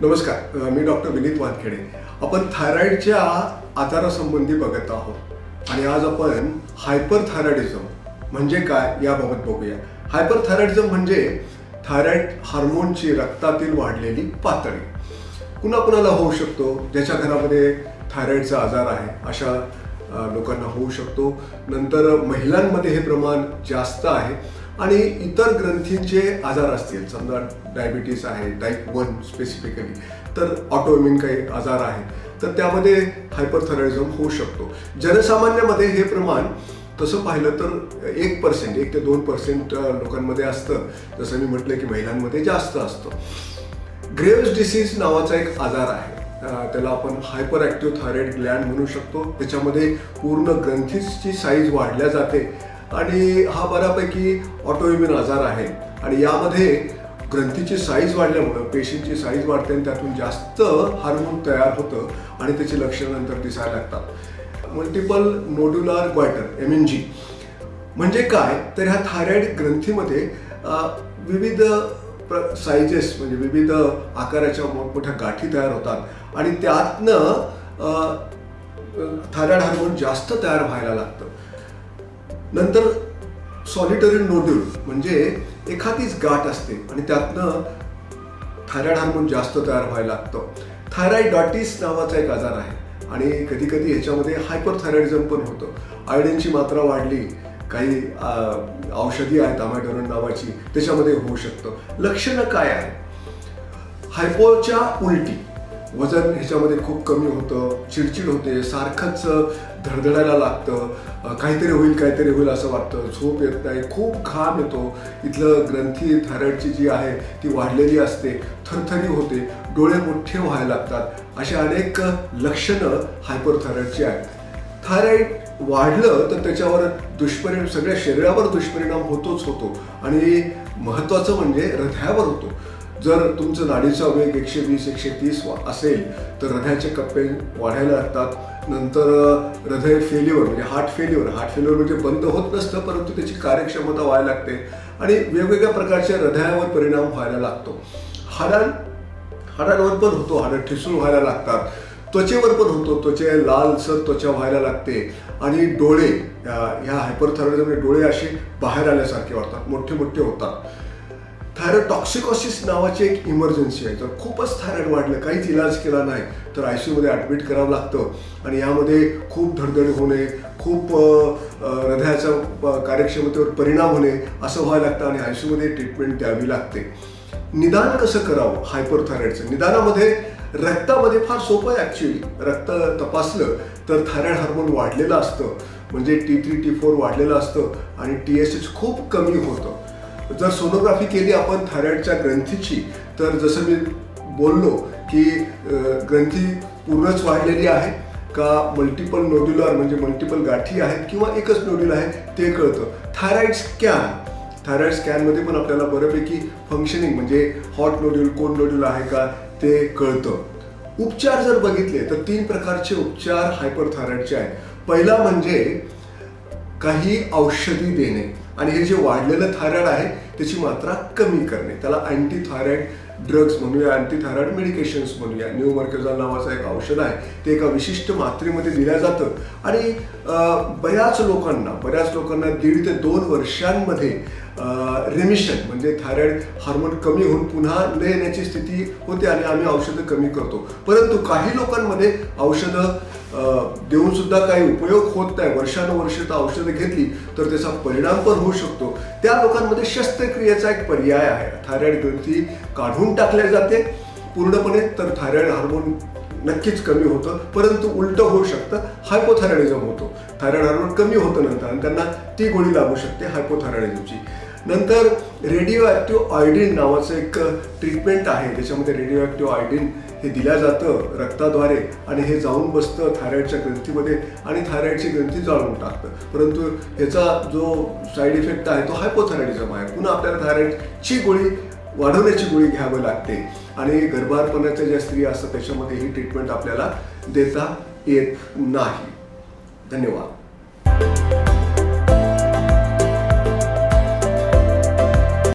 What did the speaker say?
नमस्कार, मी डॉक्टर विनीत वानखेडे। आपण थायरॉइडच्या आजारासंबंधी बघत आहोत आणि आज आपण हायपरथायरॉइडिझम म्हणजे काय याबाबत बघूया। हायपरथायरॉइडिझम म्हणजे थायरॉइड हार्मोनची रक्तातील वाढलेली पातळी कुणाकुणाला होऊ शकतो। ज्याच्या घरामध्ये थायरॉइडचा आजार आहे अशा लोकांना होऊ शकतो। नंतर महिलांमध्ये हे प्रमाण जास्त आहे आणि इतर ग्रंथींचे आजार असतील, समजा डायबिटीज आहे, टाइप 1 स्पेसिफिकली, तर ऑटोइम्यून काही आजार आहे, तर त्यामध्ये हायपरथायरॉइडिझम होऊ शकतो। जनसामान्यामध्ये हे प्रमाण तसं पाहिलं तर 1% 1 ते 2% लोकांमध्ये असतं। जसं मी म्हटलं की महिलांमध्ये जास्त असतं। ग्रेव्स डिसीज नावाचा एक आजार आहे, त्याला आपण हायपर ॲक्टिव्ह थायरॉइड ग्लँड म्हणू शकतो। त्याच्यामध्ये पूर्ण ग्रंथीची साईज वाढल्या जाते आणि हा बऱ्यापैकी ऑटोइम्यून आजार आहे आणि यामध्ये ग्रंथीची साईज वाढल्यामुळे पेशींची साईज वाढते आणि त्यातून जास्त हार्मोन तयार होतं आणि त्याची लक्षणं नंतर दिसायला लागतात। मल्टिपल नोड्युलर गॉयटर MNG म्हणजे काय, तर ह्या थायरॉइड ग्रंथीमध्ये विविध साइजेस म्हणजे विविध आकाराच्या मोठमोठ्या गाठी तयार होतात आणि त्यातनं थायरॉइड हार्मोन जास्त तयार व्हायला लागतं। नंतर सॉलिटरी नोड्यूल म्हणजे एखादीच गाठ असते आणि त्यातनं थायरॉइड हार्मोन जास्त तयार व्हायला लागतं। थायरॉइडायटिस नावाचा एक आजार आहे आणि कधी कधी ह्याच्यामध्ये हायपरथायरॉइडिझम पण होतं। आयोडीनची मात्रा वाढली, काही औषधी आहेत अमॅडोरन नावाची, त्याच्यामध्ये होऊ शकतं। लक्षणं काय आहे? हायपोच्या उलटी, वजन ह्याच्यामध्ये खूप कमी होतं, चिडचिड होते, सारखंच धडधडायला लागतं, काहीतरी होईल असं वाटतं, झोप येत नाही, खूप घाम येतो, इथलं ग्रंथी थायरॉइडची जी आहे ती वाढलेली असते, थरथरी होते, डोळे मोठे व्हायला लागतात। अशी अनेक लक्षणं हायपरथायरॉइडची आहेत। थायरॉइड वाढलं तर त्याच्यावर दुष्परिणाम सगळ्या शरीरावर दुष्परिणाम होतो आणि महत्त्वाचं म्हणजे हृदयावर होतो। जर तुमचं नाडीचा वेग 120-130 असेल तर हृदयाचे कप्पे वाढायला लागतात। नंतर हृदय फेल्युअर म्हणजे हार्ट फेल्युअर म्हणजे बंद होत नसतं परंतु त्याची कार्यक्षमता व्हायला लागते आणि वेगवेगळ्या प्रकारच्या हृदयावर परिणाम व्हायला लागतो। हाडांवर पण होतो, हाडं ठिसूळ व्हायला लागतात, त्वचेवर पण होतो, लालसर त्वचा व्हायला लागते आणि डोळे ह्या हायपरथायरॉइडिझममुळे डोळे असे बाहेर आल्यासारखे वाटतात, मोठे मोठे होतात। थायरॉइडटॉक्सिकोसिस नावाची एक इमर्जन्सी आहे। जर खूपच थायरॉइड वाढलं, काहीच इलाज केला नाही तर ICU मध्ये ॲडमिट करावं लागतं आणि यामध्ये खूप धडधड होणे, खूप हृदयाच्या कार्यक्षमतेवर परिणाम होणे असं व्हायला लागतं आणि ICU मध्ये ट्रीटमेंट द्यावी लागते। निदान कसं करावं हायपरथायरॉइडचं? निदानामध्ये रक्तामध्ये फार सोपं आहे ॲक्च्युली। रक्त तपासलं तर थायरॉइड हार्मोन वाढलेलं असतं, म्हणजे T3 T4 वाढलेलं असतं आणि TSH खूप कमी होतं। जर सोनोग्राफी केली आपण थायरॉइडच्या ग्रंथीची तर जसं मी बोललो की ग्रंथी पूर्णच वाढलेली आहे का मल्टिपल नोड्युलर म्हणजे मल्टिपल गाठी आहेत किंवा एकच नोड्यूल आहे ते कळतं। थायरॉइड स्कॅनमध्ये पण आपल्याला बऱ्यापैकी फंक्शनिंग म्हणजे हॉट नोड्यूल, कोल्ड नोड्यूल आहे का ते कळतं। उपचार जर बघितले तर 3 प्रकारचे उपचार हायपरथायरॉइडचे आहेत। पहिला म्हणजे काही औषधी देणे आणि हे जे वाढलेलं थायरॉइड आहे त्याची मात्रा कमी करणे, त्याला अँटी थायरॉइड ड्रग्स म्हणूया, अँटी थायरॉइड मेडिकेशन्स म्हणूया। न्यूमर्केझॉल नावाचं एक औषध आहे, ते एका विशिष्ट मात्रेमध्ये दिलं जातं आणि बऱ्याच लोकांना 1.5 ते 2 वर्षांमध्ये रिमिशन म्हणजे थायरॉइड हार्मोन कमी होऊन पुन्हा न येण्याची स्थिती होते आणि आम्ही औषधं कमी करतो। परंतु काही लोकांमध्ये औषधं देऊन सुद्धा काही उपयोग होत नाही, वर्षानुवर्षे औषधं घेतली तर त्याचा परिणाम पण होऊ शकतो। त्या लोकांमध्ये शस्त्रक्रियेचा एक पर्याय आहे। थायरॉइड ग्रंथी काढून टाकल्या जाते पूर्णपणे तर थायरॉइड हार्मोन नक्कीच कमी होतं, परंतु उलटं होऊ शकतं, हायपोथायरॉइडिझम होतो, थायरॉइड हार्मोन कमी होतं नंतर आणि त्यांना ती गोळी लागू शकते हायपोथायरॉइडिझमची। नंतर रेडिओ ॲक्टिव्ह आयोडीन नावाचं एक ट्रीटमेंट आहे, त्याच्यामध्ये रेडिओ ॲक्टिव्ह आयोडीन हे दिलं जातं रक्ताद्वारे आणि हे जाऊन बसतं थायरॉइडच्या ग्रंथीमध्ये आणि थायरॉइडची ग्रंथी जाळून टाकतं। परंतु ह्याचा जो साईड इफेक्ट आहे तो हायपोथायरॉइडिझम आहे। पुन्हा आपल्याला थायरॉइडची गोळी वाढवण्याची गोळी घ्यावी लागते आणि गर्भारपणाच्या ज्या स्त्री असतात त्याच्यामध्ये ही ट्रीटमेंट आपल्याला देता येत नाही। धन्यवाद।